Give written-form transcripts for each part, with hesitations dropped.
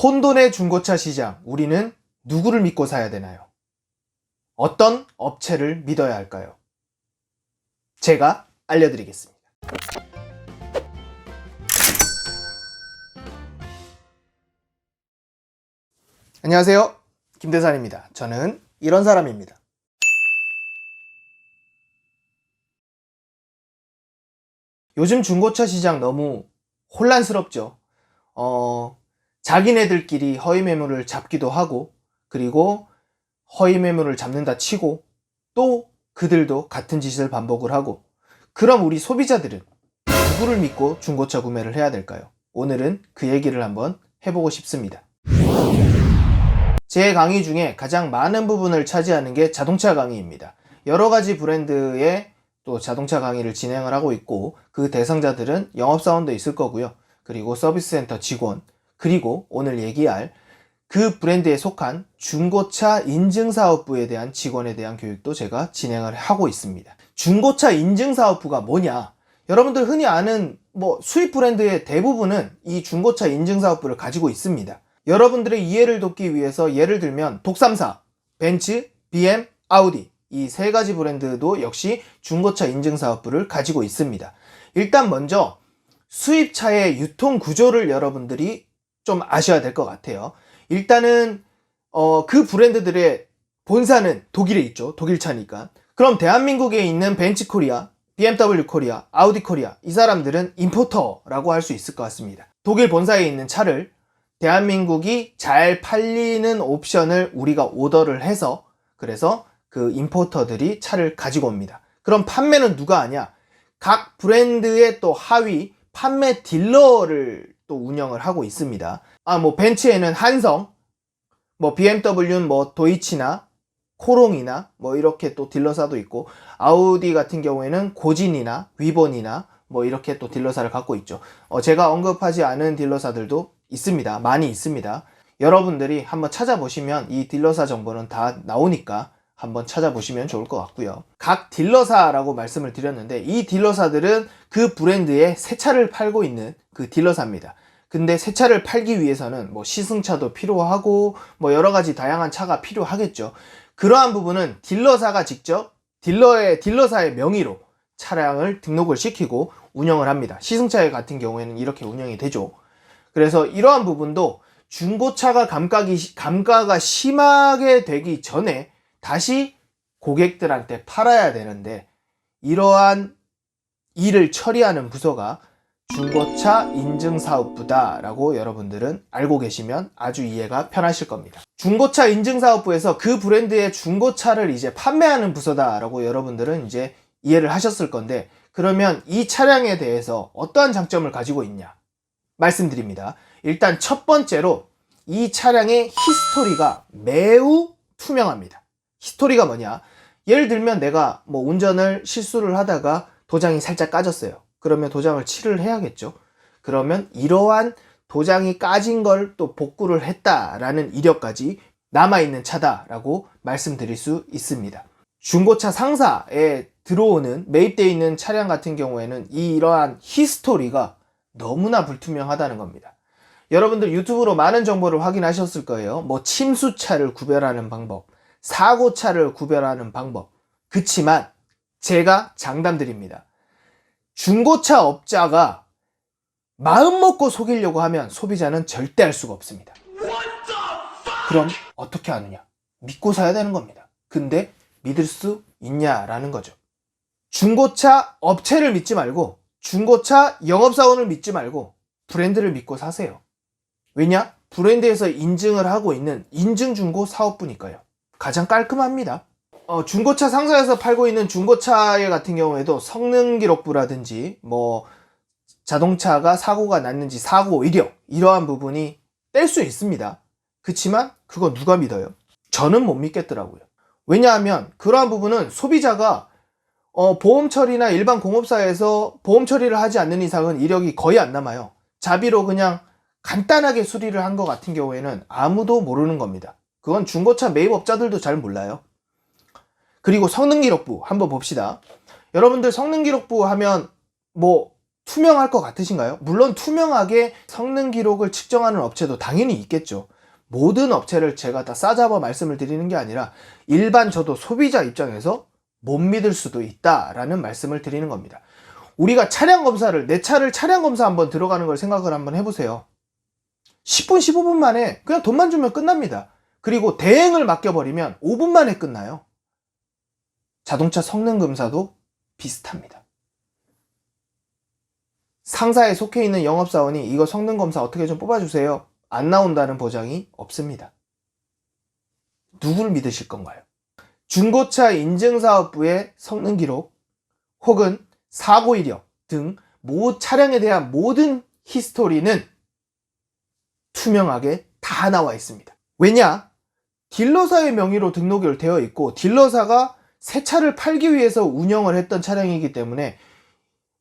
혼돈의 중고차 시장, 우리는 누구를 믿고 사야 되나요? 어떤 업체를 믿어야 할까요? 제가 알려드리겠습니다. 안녕하세요, 김대산입니다. 저는 이런 사람입니다. 요즘 중고차 시장 너무 혼란스럽죠. 자기네들끼리 허위 매물을 잡기도 하고, 그리고 허위 매물을 잡는다 치고 또 그들도 같은 짓을 반복을 하고, 그럼 우리 소비자들은 누구를 믿고 중고차 구매를 해야 될까요? 오늘은 그 얘기를 한번 해보고 싶습니다. 제 강의 중에 가장 많은 부분을 차지하는 게 자동차 강의입니다. 여러 가지 브랜드의 또 자동차 강의를 진행을 하고 있고, 그 대상자들은 영업사원도 있을 거고요. 그리고 서비스센터 직원, 그리고 오늘 얘기할 그 브랜드에 속한 중고차 인증사업부에 대한 직원에 대한 교육도 제가 진행을 하고 있습니다. 중고차 인증사업부가 뭐냐? 여러분들 흔히 아는 수입 브랜드의 대부분은 이 중고차 인증사업부를 가지고 있습니다. 여러분들의 이해를 돕기 위해서 예를 들면 독삼사, 벤츠, BM, 아우디, 이 세 가지 브랜드도 역시 중고차 인증사업부를 가지고 있습니다. 일단 먼저 수입차의 유통 구조를 여러분들이 좀 아셔야 될 것 같아요. 일단은 그 브랜드들의 본사는 독일에 있죠. 독일차니까. 그럼 대한민국에 있는 벤츠 코리아, BMW 코리아, 아우디 코리아, 이 사람들은 임포터라고 할 수 있을 것 같습니다. 독일 본사에 있는 차를 대한민국이 잘 팔리는 옵션을 우리가 오더를 해서, 그래서 그 임포터들이 차를 가지고 옵니다. 그럼 판매는 누가 하냐? 각 브랜드의 또 하위 판매 딜러를 또 운영을 하고 있습니다. 벤츠에는 한성, BMW는 도이치나 코롱이나 이렇게 또 딜러사도 있고, 아우디 같은 경우에는 고진이나 위본이나 이렇게 또 딜러사를 갖고 있죠. 제가 언급하지 않은 딜러사들도 있습니다. 많이 있습니다. 여러분들이 한번 찾아보시면 이 딜러사 정보는 다 나오니까 한번 찾아보시면 좋을 것 같고요. 각 딜러사라고 말씀을 드렸는데, 이 딜러사들은 그 브랜드의 새 차를 팔고 있는 그 딜러사입니다. 근데 새 차를 팔기 위해서는 시승차도 필요하고 여러 가지 다양한 차가 필요하겠죠. 그러한 부분은 딜러사가 직접 딜러사의 명의로 차량을 등록을 시키고 운영을 합니다. 시승차 같은 경우에는 이렇게 운영이 되죠. 그래서 이러한 부분도 중고차가 감가가 심하게 되기 전에 다시 고객들한테 팔아야 되는데, 이러한 일을 처리하는 부서가 중고차 인증사업부다라고 여러분들은 알고 계시면 아주 이해가 편하실 겁니다. 중고차 인증사업부에서 그 브랜드의 중고차를 이제 판매하는 부서다라고 여러분들은 이제 이해를 하셨을 건데, 그러면 이 차량에 대해서 어떠한 장점을 가지고 있냐 말씀드립니다. 일단 첫 번째로 이 차량의 히스토리가 매우 투명합니다. 히스토리가 뭐냐? 예를 들면 내가 운전을 실수를 하다가 도장이 살짝 까졌어요. 그러면 도장을 칠을 해야겠죠. 그러면 이러한 도장이 까진 걸 또 복구를 했다라는 이력까지 남아있는 차다라고 말씀드릴 수 있습니다. 중고차 상사에 들어오는 매입되어 있는 차량 같은 경우에는 이러한 히스토리가 너무나 불투명하다는 겁니다. 여러분들 유튜브로 많은 정보를 확인하셨을 거예요. 침수차를 구별하는 방법, 사고차를 구별하는 방법. 그치만 제가 장담드립니다. 중고차 업자가 마음 먹고 속이려고 하면 소비자는 절대 알 수가 없습니다. 그럼 어떻게 하느냐? 믿고 사야 되는 겁니다. 근데 믿을 수 있냐라는 거죠. 중고차 업체를 믿지 말고, 중고차 영업사원을 믿지 말고 브랜드를 믿고 사세요. 왜냐? 브랜드에서 인증을 하고 있는 인증중고 사업부니까요. 가장 깔끔합니다. 중고차 상사에서 팔고 있는 중고차 같은 경우에도 성능기록부라든지 자동차가 사고가 났는지 사고 이력, 이러한 부분이 뗄 수 있습니다. 그치만 그거 누가 믿어요? 저는 못 믿겠더라고요. 왜냐하면 그러한 부분은 소비자가 보험 처리나 일반 공업사에서 보험 처리를 하지 않는 이상은 이력이 거의 안 남아요. 자비로 그냥 간단하게 수리를 한 것 같은 경우에는 아무도 모르는 겁니다. 그건 중고차 매입업자들도 잘 몰라요. 그리고 성능기록부 한번 봅시다. 여러분들 성능기록부 하면 투명할 것 같으신가요? 물론 투명하게 성능 기록을 측정하는 업체도 당연히 있겠죠. 모든 업체를 제가 다 싸잡아 말씀을 드리는 게 아니라 일반 저도 소비자 입장에서 못 믿을 수도 있다라는 말씀을 드리는 겁니다. 우리가 차량 검사를, 내 차를 차량 검사 한번 들어가는 걸 생각을 한번 해보세요. 10분, 15분 만에 그냥 돈만 주면 끝납니다. 그리고 대행을 맡겨버리면 5분 만에 끝나요. 자동차 성능 검사도 비슷합니다. 상사에 속해 있는 영업사원이 이거 성능 검사 어떻게 좀 뽑아주세요. 안 나온다는 보장이 없습니다. 누굴 믿으실 건가요? 중고차 인증사업부의 성능 기록 혹은 사고 이력 등 차량에 대한 모든 히스토리는 투명하게 다 나와 있습니다. 왜냐? 딜러사의 명의로 등록이 되어 있고 딜러사가 새 차를 팔기 위해서 운영을 했던 차량이기 때문에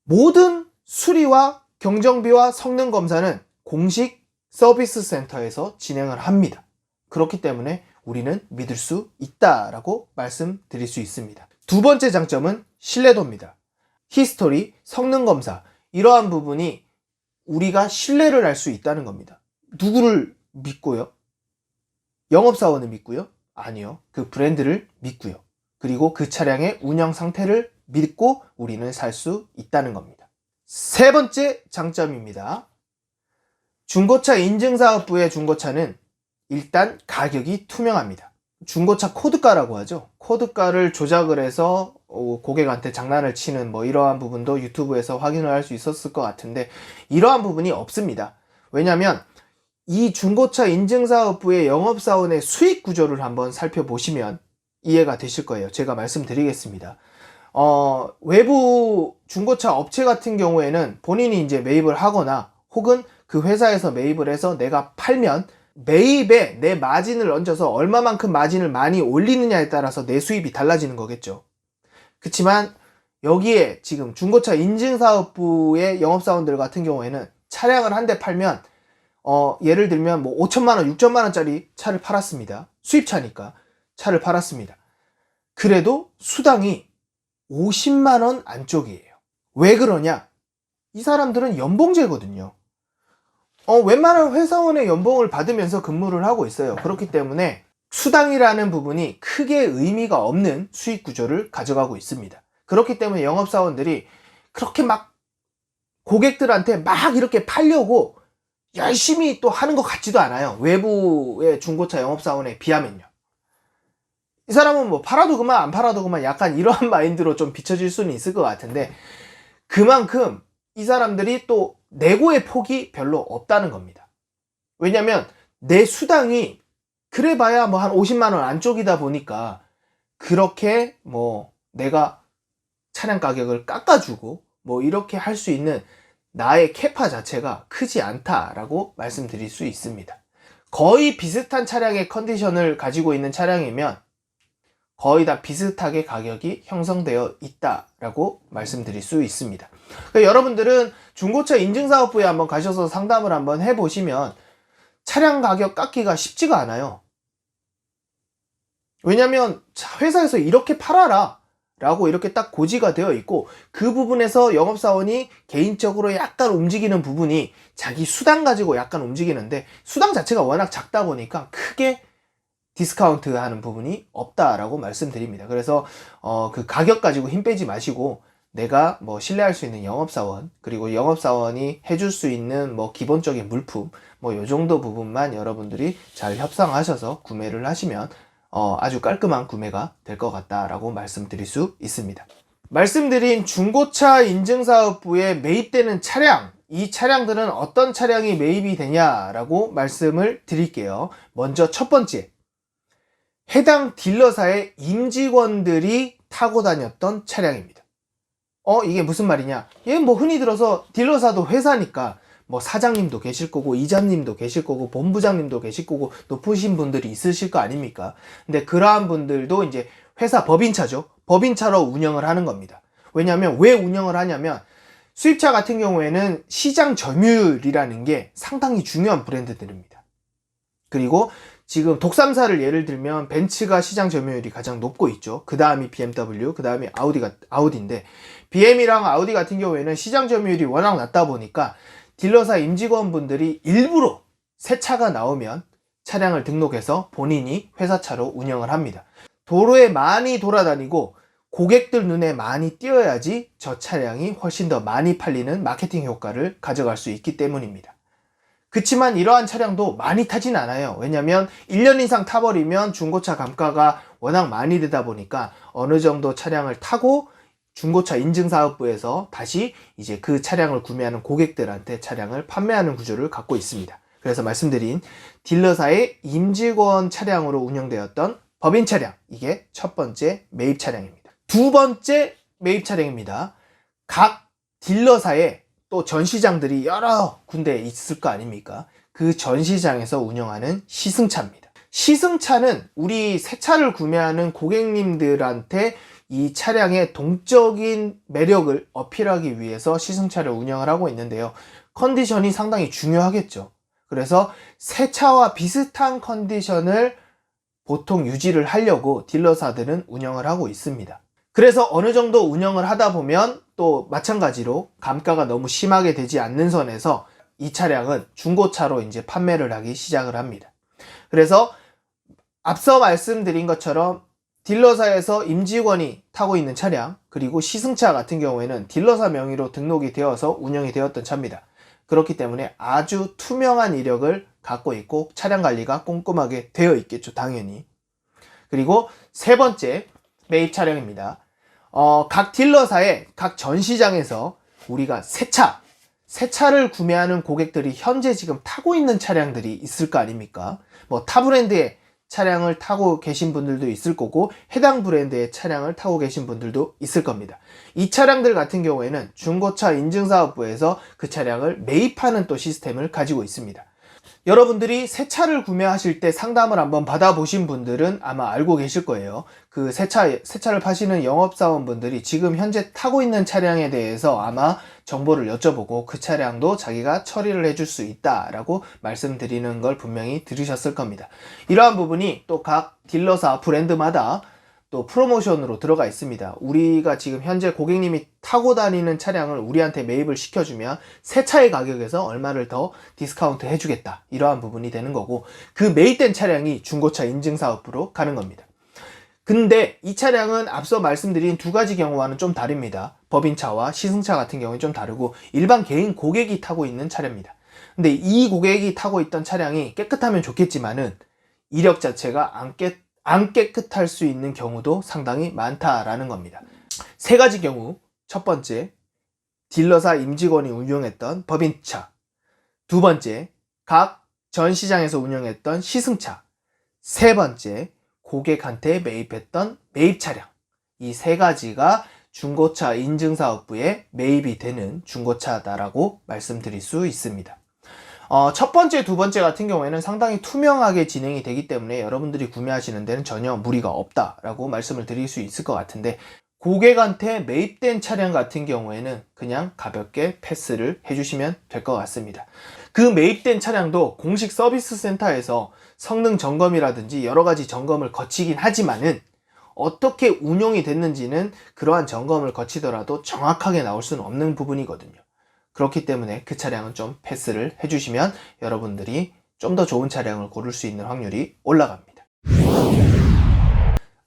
모든 수리와 경정비와 성능 검사는 공식 서비스 센터에서 진행을 합니다. 그렇기 때문에 우리는 믿을 수 있다라고 말씀드릴 수 있습니다. 두 번째 장점은 신뢰도입니다. 히스토리, 성능 검사 이러한 부분이 우리가 신뢰를 할 수 있다는 겁니다. 누구를 믿고요? 영업사원을 믿고요? 아니요. 그 브랜드를 믿고요. 그리고 그 차량의 운영 상태를 믿고 우리는 살 수 있다는 겁니다. 세 번째 장점입니다. 중고차 인증사업부의 중고차는 일단 가격이 투명합니다. 중고차 코드가라고 하죠. 코드가를 조작을 해서 고객한테 장난을 치는 이러한 부분도 유튜브에서 확인을 할 수 있었을 것 같은데 이러한 부분이 없습니다. 왜냐하면 이 중고차 인증사업부의 영업사원의 수익 구조를 한번 살펴보시면 이해가 되실 거예요. 제가 말씀드리겠습니다. 외부 중고차 업체 같은 경우에는 본인이 이제 매입을 하거나 혹은 그 회사에서 매입을 해서 내가 팔면 매입에 내 마진을 얹어서 얼마만큼 마진을 많이 올리느냐에 따라서 내 수입이 달라지는 거겠죠. 그렇지만 여기에 지금 중고차 인증사업부의 영업사원들 같은 경우에는 차량을 한 대 팔면 예를 들면 5천만 원, 6천만 원짜리 차를 팔았습니다. 수입차니까 차를 팔았습니다. 그래도 수당이 50만 원 안쪽이에요. 왜 그러냐? 이 사람들은 연봉제거든요. 웬만한 회사원의 연봉을 받으면서 근무를 하고 있어요. 그렇기 때문에 수당이라는 부분이 크게 의미가 없는 수익 구조를 가져가고 있습니다. 그렇기 때문에 영업사원들이 그렇게 막 고객들한테 막 이렇게 팔려고 열심히 또 하는 것 같지도 않아요. 외부의 중고차 영업사원에 비하면요. 이 사람은 팔아도 그만 안 팔아도 그만 약간 이러한 마인드로 좀 비춰질 수는 있을 것 같은데 그만큼 이 사람들이 또 내고의 폭이 별로 없다는 겁니다. 왜냐면 내 수당이 그래봐야 한 50만 원 안쪽이다 보니까 그렇게 내가 차량 가격을 깎아주고 이렇게 할 수 있는 나의 캐파 자체가 크지 않다라고 말씀드릴 수 있습니다. 거의 비슷한 차량의 컨디션을 가지고 있는 차량이면 거의 다 비슷하게 가격이 형성되어 있다라고 말씀드릴 수 있습니다. 그러니까 여러분들은 중고차 인증사업부에 한번 가셔서 상담을 한번 해보시면 차량 가격 깎기가 쉽지가 않아요. 왜냐면 회사에서 이렇게 팔아라 라고 이렇게 딱 고지가 되어 있고 그 부분에서 영업사원이 개인적으로 약간 움직이는 부분이 자기 수당 가지고 약간 움직이는데 수당 자체가 워낙 작다 보니까 크게 디스카운트 하는 부분이 없다라고 말씀드립니다. 그래서 그 가격 가지고 힘 빼지 마시고 내가 신뢰할 수 있는 영업사원 그리고 영업사원이 해줄 수 있는 기본적인 물품 요 정도 부분만 여러분들이 잘 협상하셔서 구매를 하시면 아주 깔끔한 구매가 될 것 같다라고 말씀드릴 수 있습니다. 말씀드린 중고차 인증사업부에 매입되는 차량 이 차량들은 어떤 차량이 매입이 되냐라고 말씀을 드릴게요. 먼저 첫 번째 해당 딜러사의 임직원들이 타고 다녔던 차량입니다. 이게 무슨 말이냐? 얘 흔히 들어서 딜러사도 회사니까 사장님도 계실 거고 이장님도 계실 거고 본부장님도 계실 거고 높으신 분들이 있으실 거 아닙니까? 근데 그러한 분들도 이제 회사 법인차죠. 법인차로 운영을 하는 겁니다. 왜냐하면 왜 운영을 하냐면 수입차 같은 경우에는 시장 점유율이라는 게 상당히 중요한 브랜드들입니다. 그리고 지금 독삼사를 예를 들면 벤츠가 시장 점유율이 가장 높고 있죠. 그 다음이 BMW, 그 다음이 아우디인데 BM이랑 아우디 같은 경우에는 시장 점유율이 워낙 낮다 보니까 딜러사 임직원분들이 일부러 새 차가 나오면 차량을 등록해서 본인이 회사차로 운영을 합니다. 도로에 많이 돌아다니고 고객들 눈에 많이 띄어야지 저 차량이 훨씬 더 많이 팔리는 마케팅 효과를 가져갈 수 있기 때문입니다. 그치만 이러한 차량도 많이 타진 않아요. 왜냐면 1년 이상 타버리면 중고차 감가가 워낙 많이 되다 보니까 어느 정도 차량을 타고 중고차 인증사업부에서 다시 이제 그 차량을 구매하는 고객들한테 차량을 판매하는 구조를 갖고 있습니다. 그래서 말씀드린 딜러사의 임직원 차량으로 운영되었던 법인 차량, 이게 첫 번째 매입 차량입니다. 두 번째 매입 차량입니다. 각 딜러사에 또 전시장들이 여러 군데 있을 거 아닙니까? 그 전시장에서 운영하는 시승차입니다. 시승차는 우리 새 차를 구매하는 고객님들한테 이 차량의 동적인 매력을 어필하기 위해서 시승차를 운영을 하고 있는데요. 컨디션이 상당히 중요하겠죠. 그래서 새 차와 비슷한 컨디션을 보통 유지를 하려고 딜러사들은 운영을 하고 있습니다. 그래서 어느 정도 운영을 하다 보면 또 마찬가지로 감가가 너무 심하게 되지 않는 선에서 이 차량은 중고차로 이제 판매를 하기 시작을 합니다. 그래서 앞서 말씀드린 것처럼 딜러사에서 임직원이 타고 있는 차량, 그리고 시승차 같은 경우에는 딜러사 명의로 등록이 되어서 운영이 되었던 차입니다. 그렇기 때문에 아주 투명한 이력을 갖고 있고 차량 관리가 꼼꼼하게 되어 있겠죠, 당연히. 그리고 세 번째 매입 차량입니다. 각 딜러사의 각 전시장에서 우리가 새 차를 구매하는 고객들이 현재 지금 타고 있는 차량들이 있을 거 아닙니까? 뭐 타 브랜드의 차량을 타고 계신 분들도 있을 거고 해당 브랜드의 차량을 타고 계신 분들도 있을 겁니다. 이 차량들 같은 경우에는 중고차 인증사업부에서 그 차량을 매입하는 또 시스템을 가지고 있습니다. 여러분들이 새 차를 구매하실 때 상담을 한번 받아보신 분들은 아마 알고 계실 거예요. 그 새 차를 파시는 영업사원분들이 지금 현재 타고 있는 차량에 대해서 아마 정보를 여쭤보고 그 차량도 자기가 처리를 해줄 수 있다라고 말씀드리는 걸 분명히 들으셨을 겁니다. 이러한 부분이 또 각 딜러사 브랜드마다 또 프로모션으로 들어가 있습니다. 우리가 지금 현재 고객님이 타고 다니는 차량을 우리한테 매입을 시켜주면 새 차의 가격에서 얼마를 더 디스카운트 해주겠다, 이러한 부분이 되는 거고, 그 매입된 차량이 중고차 인증사업부로 가는 겁니다. 근데 이 차량은 앞서 말씀드린 두 가지 경우와는 좀 다릅니다. 법인차와 시승차 같은 경우는 좀 다르고 일반 개인 고객이 타고 있는 차량입니다. 근데 이 고객이 타고 있던 차량이 깨끗하면 좋겠지만은 이력 자체가 안 깨끗할 수 있는 경우도 상당히 많다라는 겁니다. 세 가지 경우, 첫 번째, 딜러사 임직원이 운영했던 법인차, 두 번째, 각 전시장에서 운영했던 시승차, 세 번째, 고객한테 매입했던 매입 차량, 이 세 가지가 중고차 인증사업부에 매입이 되는 중고차다라고 말씀드릴 수 있습니다. 첫 번째, 두 번째 같은 경우에는 상당히 투명하게 진행이 되기 때문에 여러분들이 구매하시는 데는 전혀 무리가 없다라고 말씀을 드릴 수 있을 것 같은데, 고객한테 매입된 차량 같은 경우에는 그냥 가볍게 패스를 해주시면 될 것 같습니다. 그 매입된 차량도 공식 서비스 센터에서 성능 점검이라든지 여러 가지 점검을 거치긴 하지만은 어떻게 운용이 됐는지는 그러한 점검을 거치더라도 정확하게 나올 수는 없는 부분이거든요. 그렇기 때문에 그 차량은 좀 패스를 해주시면 여러분들이 좀 더 좋은 차량을 고를 수 있는 확률이 올라갑니다.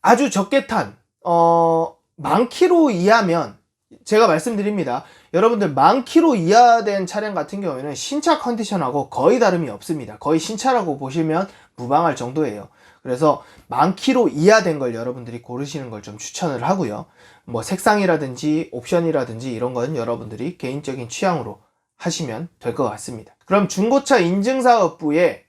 아주 적게 탄, 10,000km 이하면 제가 말씀드립니다. 여러분들 10,000km 이하 된 차량 같은 경우에는 신차 컨디션하고 거의 다름이 없습니다. 거의 신차라고 보시면 무방할 정도예요. 그래서 10,000km 이하 된 걸 여러분들이 고르시는 걸 좀 추천을 하고요. 뭐 색상이라든지 옵션이라든지 이런 건 여러분들이 개인적인 취향으로 하시면 될 것 같습니다. 그럼 중고차 인증사업부에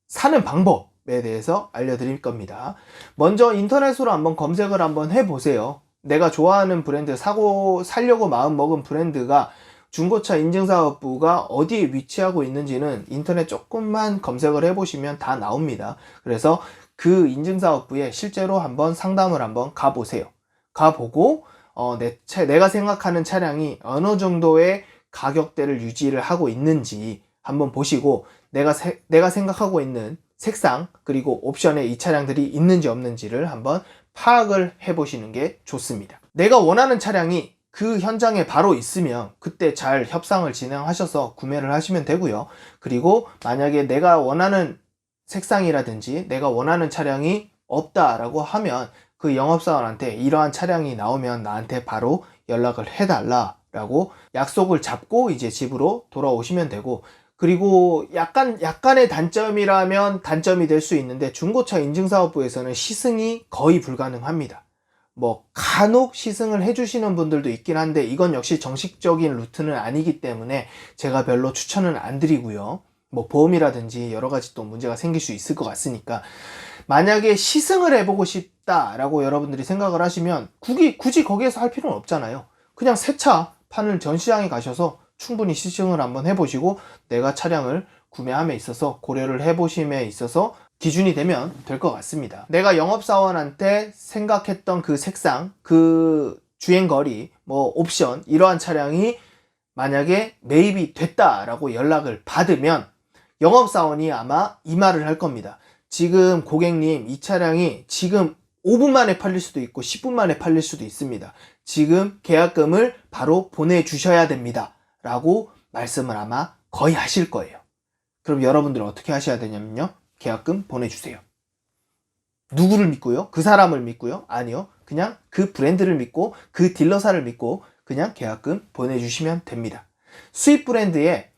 사는 방법에 대해서 알려드릴 겁니다. 먼저 인터넷으로 한번 검색을 한번 해보세요. 내가 좋아하는 브랜드, 살려고 마음먹은 브랜드가 중고차 인증사업부가 어디에 위치하고 있는지는 인터넷 조금만 검색을 해보시면 다 나옵니다. 그래서 그 인증사업부에 실제로 한번 상담을 한번 가보세요. 가보고 내가 생각하는 차량이 어느 정도의 가격대를 유지를 하고 있는지 한번 보시고, 내가 생각하고 있는 색상 그리고 옵션에 이 차량들이 있는지 없는지를 한번 파악을 해보시는 게 좋습니다. 내가 원하는 차량이 그 현장에 바로 있으면 그때 잘 협상을 진행하셔서 구매를 하시면 되고요. 그리고 만약에 내가 원하는 색상이라든지 내가 원하는 차량이 없다라고 하면 그 영업사원한테 이러한 차량이 나오면 나한테 바로 연락을 해달라라고 약속을 잡고 이제 집으로 돌아오시면 되고, 그리고 약간의 단점이라면 단점이 될 수 있는데 중고차 인증사업부에서는 시승이 거의 불가능합니다. 뭐 간혹 시승을 해주시는 분들도 있긴 한데 이건 역시 정식적인 루트는 아니기 때문에 제가 별로 추천은 안 드리고요. 뭐 보험이라든지 여러 가지 또 문제가 생길 수 있을 것 같으니까, 만약에 시승을 해보고 싶다라고 여러분들이 생각을 하시면 굳이 거기에서 할 필요는 없잖아요. 그냥 새 차 파는 전시장에 가셔서 충분히 시승을 한번 해보시고 내가 차량을 구매함에 있어서 고려를 해보심에 있어서 기준이 되면 될 것 같습니다. 내가 영업사원한테 생각했던 그 색상, 그 주행거리, 뭐 옵션 이러한 차량이 만약에 매입이 됐다라고 연락을 받으면 영업사원이 아마 이 말을 할 겁니다. 지금 고객님, 이 차량이 지금 5분 만에 팔릴 수도 있고 10분 만에 팔릴 수도 있습니다. 지금 계약금을 바로 보내주셔야 됩니다 라고 말씀을 아마 거의 하실 거예요. 그럼 여러분들은 어떻게 하셔야 되냐면요, 계약금 보내주세요. 누구를 믿고요? 그 사람을 믿고요? 아니요, 그냥 그 브랜드를 믿고 그 딜러사를 믿고 그냥 계약금 보내주시면 됩니다. 수입 브랜드의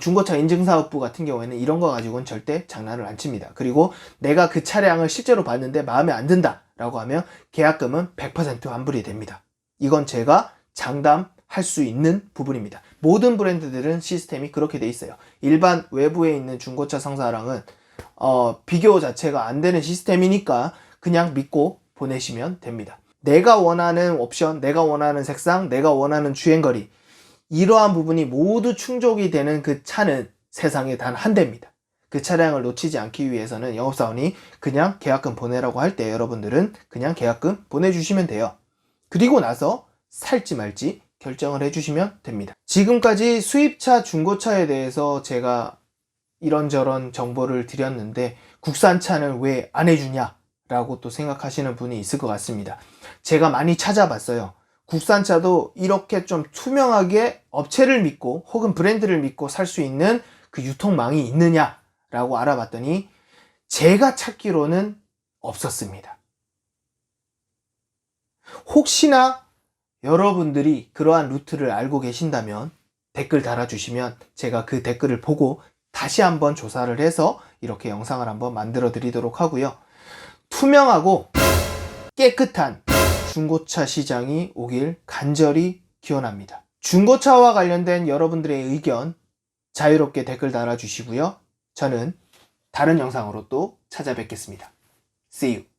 중고차 인증사업부 같은 경우에는 이런 거 가지고는 절대 장난을 안 칩니다. 그리고 내가 그 차량을 실제로 봤는데 마음에 안 든다 라고 하면 계약금은 100% 환불이 됩니다. 이건 제가 장담할 수 있는 부분입니다. 모든 브랜드들은 시스템이 그렇게 돼 있어요. 일반 외부에 있는 중고차 상사랑은 비교 자체가 안 되는 시스템이니까 그냥 믿고 보내시면 됩니다. 내가 원하는 옵션, 내가 원하는 색상, 내가 원하는 주행거리, 이러한 부분이 모두 충족이 되는 그 차는 세상에 단 한 대입니다. 그 차량을 놓치지 않기 위해서는 영업사원이 그냥 계약금 보내라고 할 때 여러분들은 그냥 계약금 보내주시면 돼요. 그리고 나서 살지 말지 결정을 해주시면 됩니다. 지금까지 수입차, 중고차에 대해서 제가 이런저런 정보를 드렸는데 국산차는 왜 안 해주냐 라고 또 생각하시는 분이 있을 것 같습니다. 제가 많이 찾아봤어요. 국산차도 이렇게 좀 투명하게 업체를 믿고 혹은 브랜드를 믿고 살 수 있는 그 유통망이 있느냐 라고 알아봤더니 제가 찾기로는 없었습니다. 혹시나 여러분들이 그러한 루트를 알고 계신다면 댓글 달아주시면 제가 그 댓글을 보고 다시 한번 조사를 해서 이렇게 영상을 한번 만들어 드리도록 하고요. 투명하고 깨끗한 중고차 시장이 오길 간절히 기원합니다. 중고차와 관련된 여러분들의 의견 자유롭게 댓글 달아주시고요. 저는 다른 영상으로 또 찾아뵙겠습니다. See you.